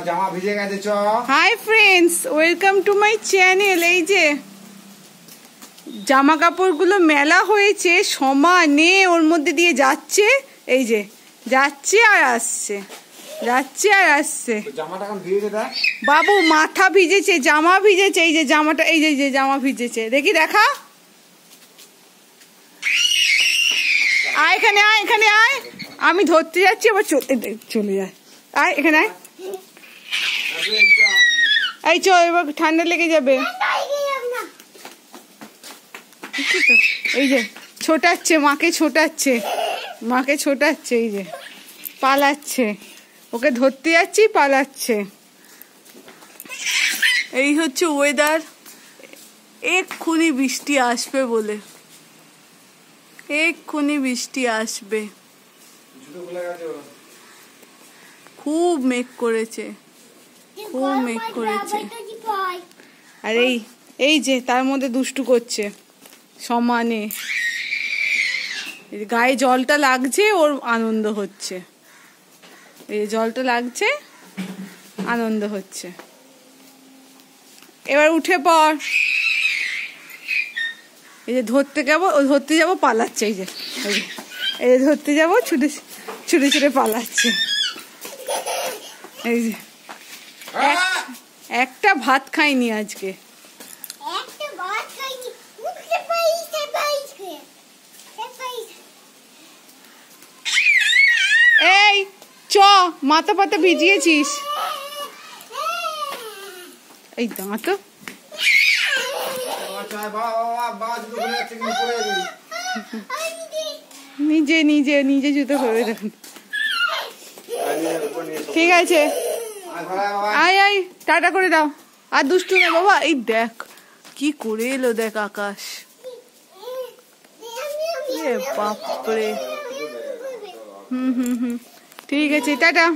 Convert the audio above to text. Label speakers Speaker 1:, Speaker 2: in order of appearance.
Speaker 1: জামা ভিজে গেছে চ।
Speaker 2: Hi friends, welcome to my channel. এই যে জামা কাপড়গুলো মেলা হয়েছে সমানে, ওর মধ্যে দিয়ে যাচ্ছে, এই যে যাচ্ছে আর আসছে, যাচ্ছে আর আসছে।
Speaker 1: জামাটা এখন ভিজে দেখ
Speaker 2: বাবু, মাথা ভিজেছে, জামা ভিজেছে, এই যে জামাটা, এই যে জামা ভিজেছে, দেখি দেখা। আয় এখানে, আয় এখানে, আয়, আমি ধরতে যাচ্ছি, আবার চলে যায়। আয় এখানে আয়, এই চল, এবার ঠান্ডা লেগে যাবে। এই যে ছোটাচ্ছে, মাকে ছোটাচ্ছে, মাকে ছোটাচ্ছে, এই যে পালাচ্ছে, ওকে ধরতে যাচ্ছি, পালাচ্ছে। এই হচ্ছে ওয়েদার, এক্ষুনি বৃষ্টি আসবে বলে, এক্ষুনি বৃষ্টি আসবে। খুব মেঘ করেছে, খুব মেঘ করেছে। আর এই যে তার মধ্যে দুষ্টু করছে সমানে, গায়ে জলটা লাগছে, ওর আনন্দ হচ্ছে, এই জলটা লাগছে, আনন্দ হচ্ছে। এবার উঠে পড়। এই যে ধরতে যাবো, পালাচ্ছে, এই যে ধরতে যাবো, ছুটে ছুটে ছুটে পালাচ্ছে। এই যে একটা ভাত খাইনি আজকে। এই চ, মাথা পাতা ভিজিয়েছিস, এই দাঁত নিজে নিজে নিজে জুতো করে দেখুন। ঠিক আছে, আয় আয়, টাটা করে দাও, আর দুষ্টু না বাবা। এই দেখ কি করে এলো, দেখ আকাশ, বাপরে। ঠিক আছে, টাটা।